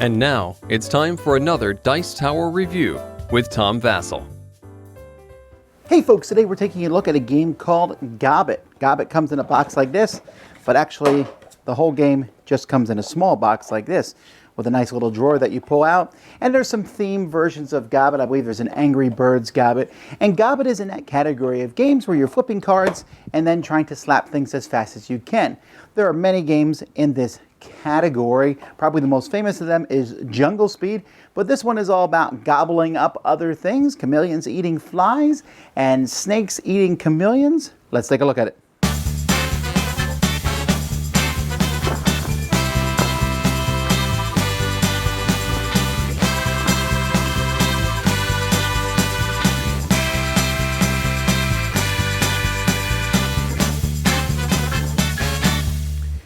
And now, it's time for another Dice Tower review with Tom Vasel. Hey folks, today we're taking a look at a game called Gobbit. Gobbit comes in a box like this, but actually the whole game just comes in a small box like this with a nice little drawer that you pull out. And there's some theme versions of Gobbit. I believe there's an Angry Birds Gobbit. And Gobbit is in that category of games where you're flipping cards and then trying to slap things as fast as you can. There are many games in this category. Probably the most famous of them is Jungle Speed, but this one is all about gobbling up other things, chameleons eating flies and snakes eating chameleons. Let's take a look at it.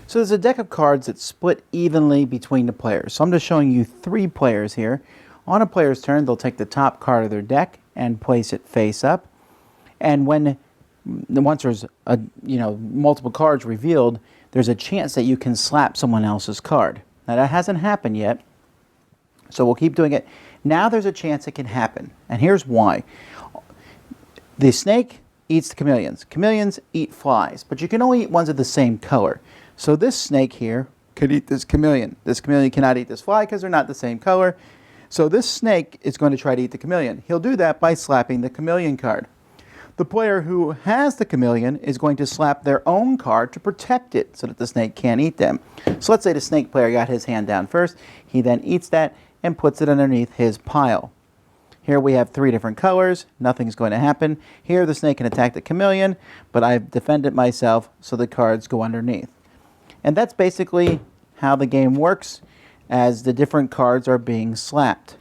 So there's a deck of cards that split evenly between the players. So I'm just showing you 3 players here. On a player's turn, they'll take the top card of their deck and place it face up. And once there's multiple cards revealed, there's a chance that you can slap someone else's card. Now that hasn't happened yet, so we'll keep doing it. Now there's a chance it can happen, and here's why. The snake eats the chameleons. Chameleons eat flies, but you can only eat ones of the same color. So this snake here could eat this chameleon. This chameleon cannot eat this fly because they're not the same color. So this snake is going to try to eat the chameleon. He'll do that by slapping the chameleon card. The player who has the chameleon is going to slap their own card to protect it so that the snake can't eat them. So let's say the snake player got his hand down first. He then eats that and puts it underneath his pile. Here we have 3 different colors. Nothing's going to happen. Here the snake can attack the chameleon, but I've defended myself so the cards go underneath. And that's basically how the game works as the different cards are being slapped.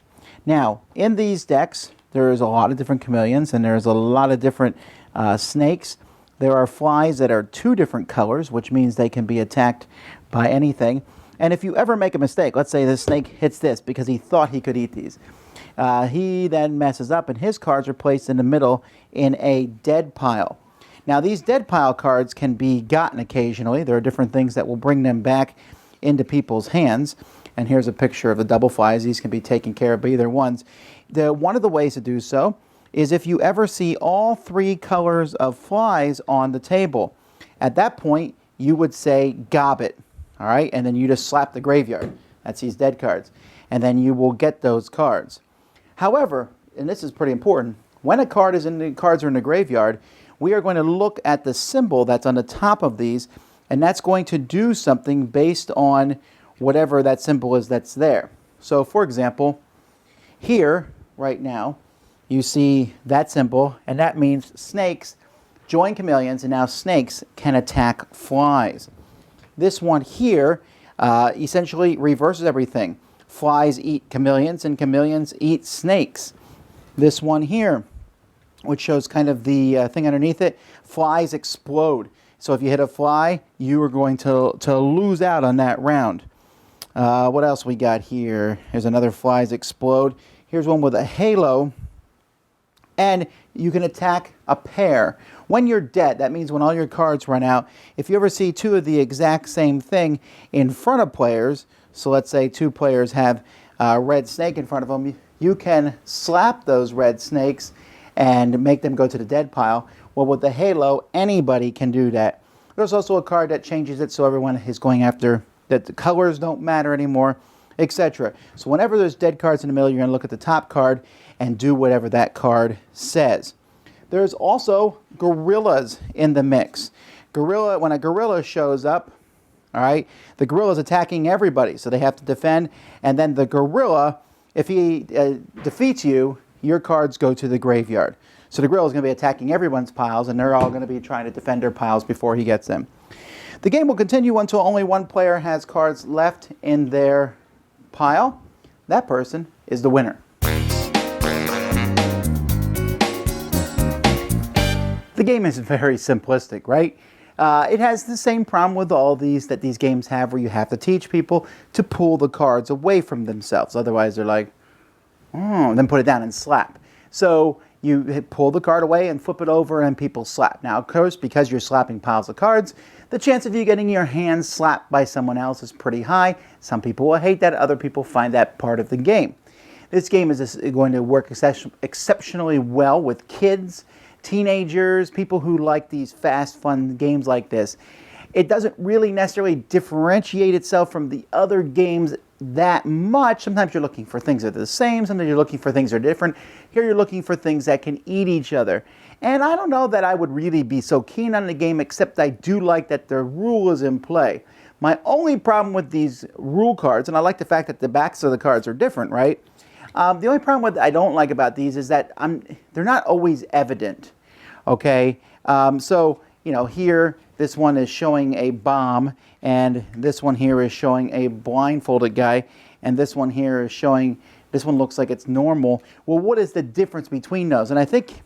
Now, in these decks, there is a lot of different chameleons and there's a lot of different snakes. There are flies that are 2 different colors, which means they can be attacked by anything. And if you ever make a mistake, let's say the snake hits this because he thought he could eat these. He then messes up and his cards are placed in the middle in a dead pile. Now these dead pile cards can be gotten occasionally. There are different things that will bring them back into people's hands. And here's a picture of the double flies. These can be taken care of by either ones. One of the ways to do so is if you ever see all 3 colors of flies on the table. At that point, you would say Gobbit, all right? And then you just slap the graveyard. That's these dead cards. And then you will get those cards. However, and this is pretty important, when a card is cards are in the graveyard, we are going to look at the symbol that's on the top of these, and that's going to do something based on whatever that symbol is that's there. So for example, here, right now, you see that symbol, and that means snakes join chameleons, and now snakes can attack flies. This one here essentially reverses everything. Flies eat chameleons, and chameleons eat snakes. This one here, which shows kind of the thing underneath it, flies explode. So if you hit a fly, you are going to lose out on that round. What else we got here? Here's another flies explode. Here's one with a halo. And you can attack a pair. When you're dead, that means when all your cards run out, if you ever see 2 of the exact same thing in front of players, so let's say 2 players have a red snake in front of them, you can slap those red snakes and make them go to the dead pile. Well, with the halo, anybody can do that. There's also a card that changes it so everyone is going after that the colors don't matter anymore, etc. So whenever there's dead cards in the middle, you're going to look at the top card and do whatever that card says. There's also gorillas in the mix. When a gorilla shows up, all right, the gorilla is attacking everybody, so they have to defend. And then the gorilla, if he defeats you, your cards go to the graveyard. So the gorilla is going to be attacking everyone's piles, and they're all going to be trying to defend their piles before he gets them. The game will continue until only one player has cards left in their pile. That person is the winner. The game is very simplistic, right? It has the same problem with all these that these games have, where you have to teach people to pull the cards away from themselves. Otherwise, they're like, then put it down and slap. So You pull the card away and flip it over and people slap. Now, of course, because you're slapping piles of cards, the chance of you getting your hand slapped by someone else is pretty high. Some people will hate that. Other people find that part of the game. This game is going to work exceptionally well with kids, teenagers, people who like these fast, fun games like this. It doesn't really necessarily differentiate itself from the other games that much. Sometimes you're looking for things that are the same, sometimes you're looking for things that are different. Here you're looking for things that can eat each other. And I don't know that I would really be so keen on the game, except I do like that the rule is in play. My only problem with these rule cards, and I like the fact that the backs of the cards are different, right? The only problem I don't like about these is that they're not always evident, okay? So, here, this one is showing a bomb, and this one here is showing a blindfolded guy, and this one here is showing, this one looks like it's normal. Well, what is the difference between those? And I think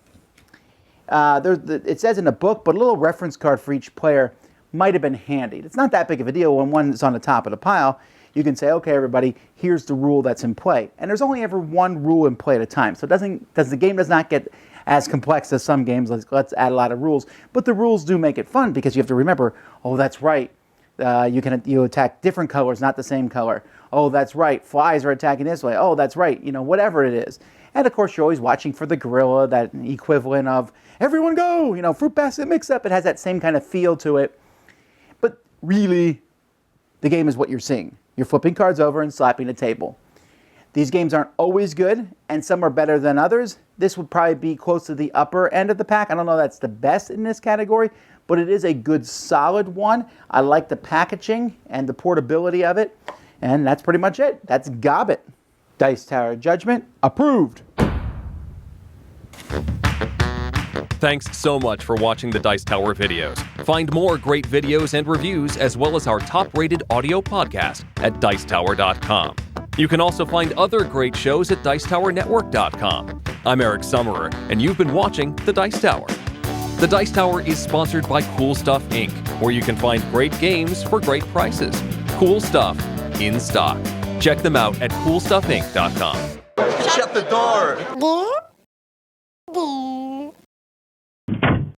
it says in the book, but a little reference card for each player might have been handy. It's not that big of a deal when one is on the top of the pile. You can say, okay, everybody, here's the rule that's in play. And there's only ever one rule in play at a time. So the game does not get as complex as some games. Let's add a lot of rules. But the rules do make it fun because you have to remember, oh, that's right. You attack different colors, not the same color. Oh, that's right. Flies are attacking this way. Oh, that's right. Whatever it is. And of course, you're always watching for the gorilla, that equivalent of everyone go, fruit basket mix up. It has that same kind of feel to it. But really, the game is what you're seeing. You're flipping cards over and slapping the table. These games aren't always good, and some are better than others. This would probably be close to the upper end of the pack. I don't know that's the best in this category, but it is a good, solid one. I like the packaging and the portability of it, and that's pretty much it. That's Gobbit. Dice Tower Judgment, approved. Thanks so much for watching the Dice Tower videos. Find more great videos and reviews, as well as our top-rated audio podcast at Dicetower.com. You can also find other great shows at Dicetowernetwork.com. I'm Eric Summerer, and you've been watching The Dice Tower. The Dice Tower is sponsored by Cool Stuff Inc., where you can find great games for great prices. Cool Stuff, in stock. Check them out at CoolStuffInc.com. Shut the door!